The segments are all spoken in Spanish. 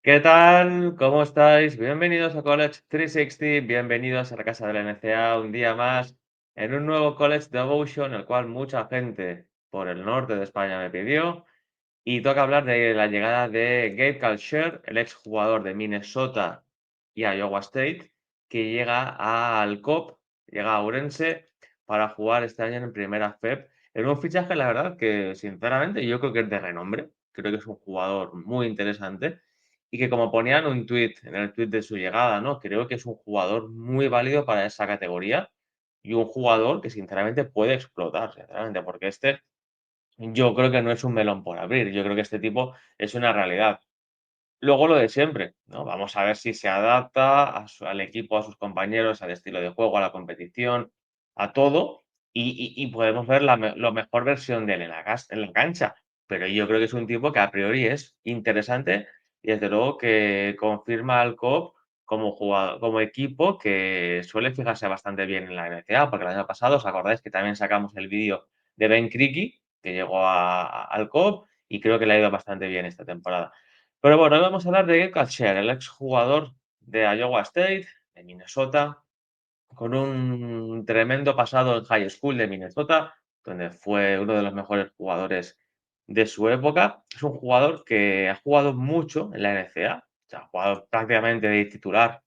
¿Qué tal? ¿Cómo estáis? Bienvenidos a College 360, bienvenidos a la casa de la NCA un día más en un nuevo College Devotion, el cual mucha gente por el norte de España me pidió. Y toca hablar de la llegada de Gabe Kalsher, el exjugador de Minnesota y Iowa State, que llega al COP, llega a Ourense para jugar este año en primera FEP. En un fichaje, la verdad, que sinceramente yo creo que es de renombre. Creo que es un jugador muy interesante y que, como ponían un tuit, en el tuit de su llegada, ¿no? Creo que es un jugador muy válido para esa categoría y un jugador que sinceramente puede explotar, sinceramente, porque yo creo que no es un melón por abrir. Yo creo que este tipo es una realidad. Luego lo de siempre, ¿no? Vamos a ver si se adapta al equipo, a sus compañeros, al estilo de juego, a la competición, a todo, y podemos ver la mejor versión de él en la cancha. Pero yo creo que es un tipo que a priori es interesante y desde luego que confirma al COP como jugador, como equipo que suele fijarse bastante bien en la NCAA, porque el año pasado, ¿os acordáis que también sacamos el vídeo de Ben Krikke, que llegó al COP y creo que le ha ido bastante bien esta temporada? Pero bueno, hoy vamos a hablar de Gabe Kalsher, el exjugador de Iowa State, de Minnesota, con un tremendo pasado en high school de Minnesota, donde fue uno de los mejores jugadores de su época. Es un jugador que ha jugado mucho en la NCAA, o sea, ha jugado prácticamente de titular,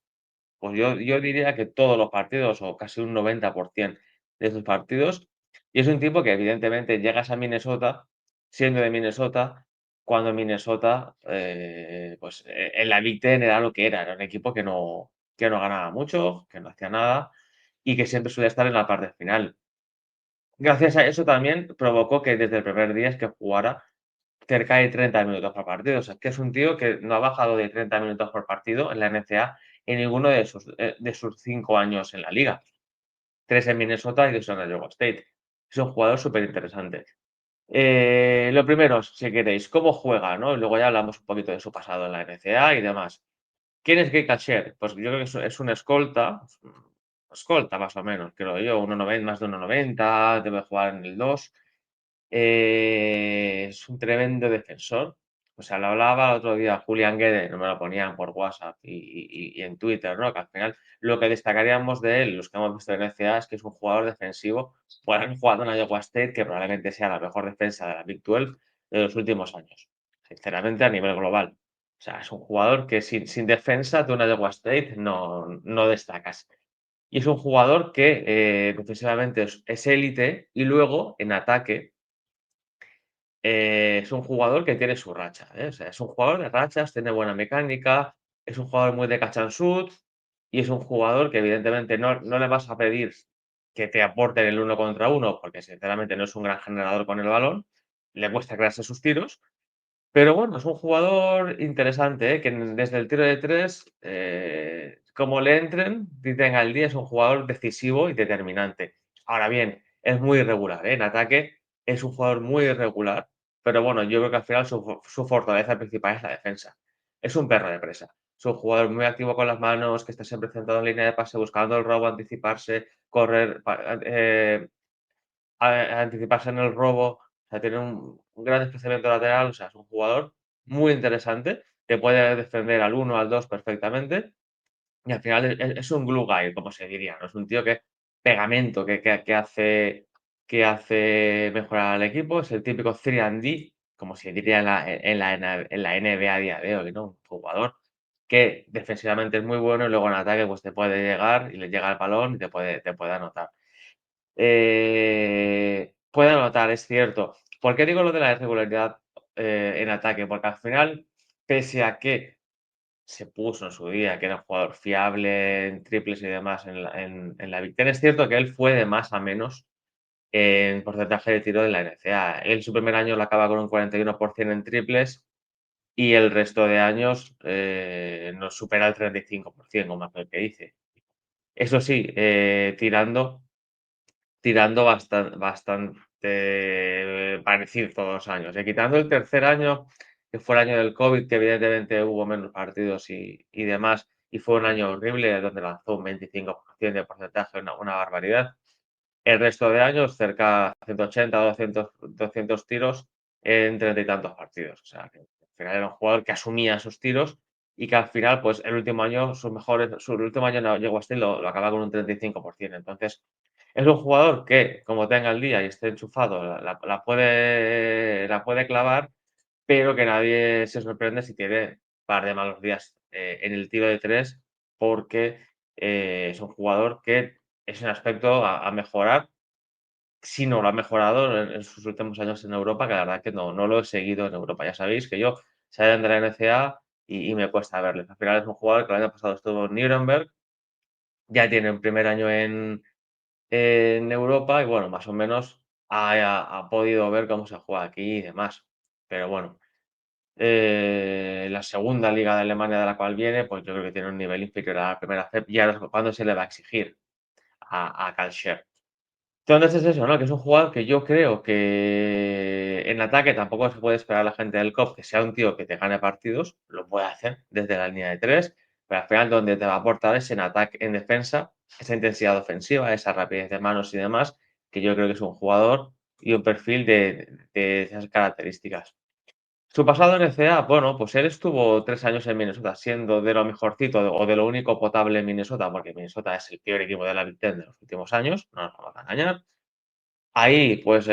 pues yo diría que todos los partidos o casi un 90% de esos partidos. Y es un tipo que evidentemente llegas a Minnesota, siendo de Minnesota, cuando Minnesota, pues en la Big Ten era lo que era un equipo que no ganaba mucho, que no hacía nada y que siempre suele estar en la parte final. Gracias a eso también provocó que desde el primer día es que jugara cerca de 30 minutos por partido. O sea, que es un tío que no ha bajado de 30 minutos por partido en la NCAA en ninguno de sus 5 años en la liga. 3 en Minnesota y 2 en Iowa State. Es un jugador súper interesante. Lo primero, si queréis, ¿cómo juega? ¿No? Y luego ya hablamos un poquito de su pasado en la NCAA y demás. ¿Quién es Gabe Kasher? Pues yo creo que es un escolta, escolta más o menos, creo yo, 1,90, más de 1,90, debe jugar en el 2. Es un tremendo defensor. O sea, lo hablaba el otro día Julián Guede, no me lo ponían por WhatsApp y en Twitter, ¿no? Que al final lo que destacaríamos de él, los que hemos visto en NCAA, es que es un jugador defensivo por haber jugado en Iowa State, que probablemente sea la mejor defensa de la Big 12 de los últimos años, sinceramente a nivel global. O sea, es un jugador que sin defensa de una Iowa State no destacas. Y es un jugador que defensivamente es élite y luego en ataque es un jugador que tiene su racha, ¿eh? O sea, es un jugador de rachas, tiene buena mecánica, es un jugador muy de catch and shoot y es un jugador que evidentemente no le vas a pedir que te aporte en el uno contra uno, porque sinceramente no es un gran generador con el balón, le cuesta crearse sus tiros, pero bueno, es un jugador interesante, ¿eh? Que desde el tiro de tres, como le entren, dicen al día, es un jugador decisivo y determinante. Ahora bien, es muy irregular, ¿eh? En ataque es un jugador muy irregular, pero bueno, yo creo que al final su fortaleza principal es la defensa. Es un perro de presa. Es un jugador muy activo con las manos, que está siempre centrado en línea de pase, buscando el robo, anticiparse, correr, anticiparse en el robo, o sea, tiene un gran desplazamiento lateral, o sea, es un jugador muy interesante, que puede defender al uno al 2 perfectamente, y al final es un glue guy, como se diría, ¿no? Es un tío que pegamento, que hace mejorar al equipo, es el típico 3&D, como se diría en la NBA a día de hoy, ¿no? Un jugador que defensivamente es muy bueno y luego en ataque, pues te puede llegar y le llega el balón y te puede anotar. Puede anotar, es cierto. ¿Por qué digo lo de la irregularidad en ataque? Porque al final, pese a que se puso en su día que era un jugador fiable en triples y demás en la Big Ten, es cierto que él fue de más a menos en porcentaje de tiro de la NCAA. Él su primer año lo acaba con un 41% en triples y el resto de años no supera el 35%, como aquel que dice. Eso sí, tirando bastante parecido todos los años. Quitando el tercer año, que fue el año del COVID, que evidentemente hubo menos partidos y demás, y fue un año horrible donde lanzó un 25% de porcentaje, una barbaridad. El resto de años, cerca de 180, 200 tiros en 30 y tantos partidos. O sea, que al final era un jugador que asumía esos tiros y que al final, pues el último año, su último año en Iowa State lo acaba con un 35%. Entonces, es un jugador que, como tenga el día y esté enchufado, la puede clavar, pero que nadie se sorprende si tiene un par de malos días en el tiro de tres, porque es un jugador que es un aspecto a mejorar. Si no lo ha mejorado en sus últimos años en Europa, que la verdad que no lo he seguido en Europa. Ya sabéis que yo salgo de la NCAA y me cuesta verles. Al final es un jugador que el año pasado estuvo en Nuremberg, ya tiene un primer año en Europa y bueno, más o menos ha podido ver cómo se juega aquí y demás. Pero bueno, la segunda liga de Alemania de la cual viene, pues yo creo que tiene un nivel inferior a la primera CEP y ahora es cuando se le va a exigir a Kalsher. Entonces es eso, ¿no? Que es un jugador que yo creo que en ataque tampoco se puede esperar a la gente del COP que sea un tío que te gane partidos, lo puede hacer desde la línea de tres, pero al final donde te va a aportar es en ataque, en defensa, esa intensidad ofensiva, esa rapidez de manos y demás, que yo creo que es un jugador y un perfil de esas características. Su pasado en NCAA, bueno, pues él estuvo 3 años en Minnesota, siendo de lo mejorcito o de lo único potable en Minnesota, porque Minnesota es el peor equipo de la Big Ten de los últimos años, no nos vamos a engañar. Ahí, pues,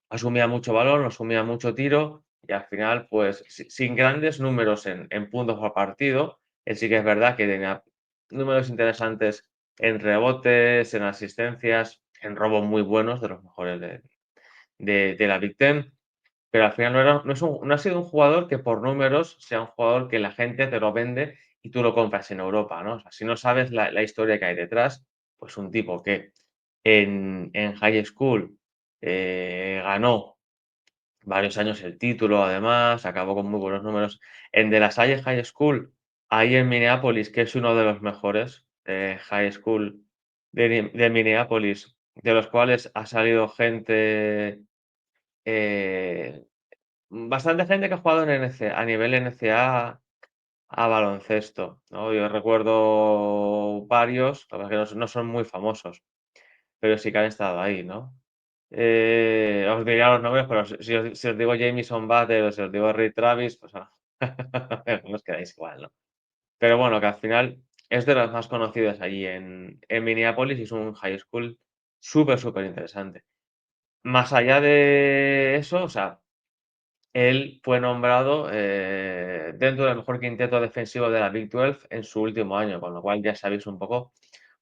asumía mucho balón, asumía mucho tiro y al final, pues, sin grandes números en puntos por partido, él sí que es verdad que tenía números interesantes en rebotes, en asistencias, en robos muy buenos, de los mejores de la Big Ten. Pero al final no ha sido un jugador que por números sea un jugador que la gente te lo vende y tú lo compras en Europa, ¿no? O sea, si no sabes la historia que hay detrás, pues un tipo que en high school ganó varios años el título, además, acabó con muy buenos números. En De La Salle High School, ahí en Minneapolis, que es uno de los mejores high school de Minneapolis, de los cuales ha salido gente eh, bastante gente que ha jugado en NCAA, a nivel NCAA a baloncesto, ¿no? Yo recuerdo varios, la verdad que no son muy famosos, pero sí que han estado ahí, ¿no? Os diría los nombres, pero si os digo Jamison Butler o si os digo Ray Travis, pues no os quedáis igual, ¿no? Pero bueno, que al final es de los más conocidos allí en Minneapolis y es un high school súper, súper interesante. Más allá de eso, o sea, él fue nombrado dentro del mejor quinteto defensivo de la Big 12 en su último año, con lo cual ya sabéis un poco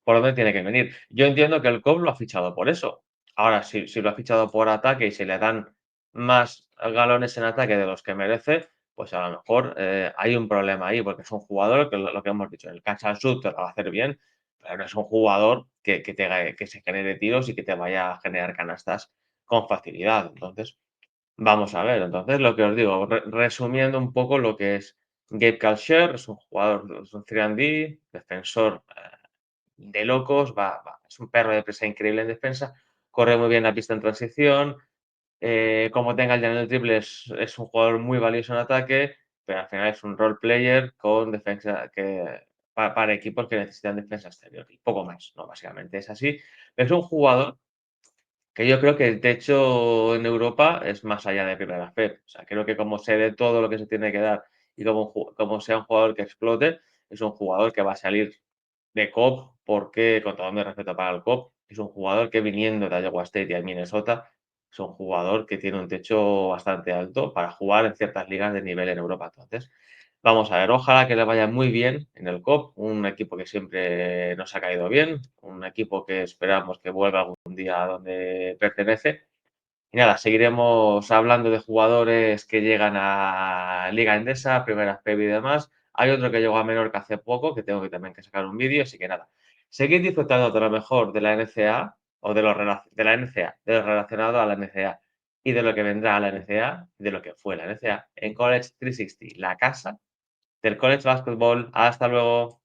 por dónde tiene que venir. Yo entiendo que el COP lo ha fichado por eso. Ahora, si lo ha fichado por ataque y se le dan más galones en ataque de los que merece, pues a lo mejor hay un problema ahí, porque es un jugador que lo que hemos dicho, el catch and shoot te lo va a hacer bien, pero no es un jugador que se genere tiros y que te vaya a generar canastas con facilidad. Entonces, vamos a ver, entonces lo que os digo, resumiendo un poco lo que es Gabe Kalsher, es un jugador, es un 3&D, defensor de locos, es un perro de presa increíble en defensa, corre muy bien la pista en transición, como tenga el en el triple es un jugador muy valioso en ataque, pero al final es un role player con defensa para equipos que necesitan defensa exterior y poco más, ¿no? Básicamente es así. Es un jugador que yo creo que el techo en Europa es más allá de primera FEP. O sea, creo que como se dé todo lo que se tiene que dar y como sea un jugador que explote, es un jugador que va a salir de COP porque, con todo mi respeto para el COP, es un jugador que viniendo de Iowa State y de Minnesota, es un jugador que tiene un techo bastante alto para jugar en ciertas ligas de nivel en Europa. Entonces, vamos a ver, ojalá que le vaya muy bien en el COP, un equipo que siempre nos ha caído bien, un equipo que esperamos que vuelva algún día a donde pertenece. Y nada, seguiremos hablando de jugadores que llegan a Liga Endesa, Primera FEB y demás. Hay otro que llegó a Menorca hace poco, que tengo que también que sacar un vídeo, así que nada. Seguid disfrutando de lo mejor de la NCAA o de la NCAA, de lo relacionado a la NCAA y de lo que vendrá a la NCAA, de lo que fue la NCAA en College 360, la casa del college basketball. Hasta luego.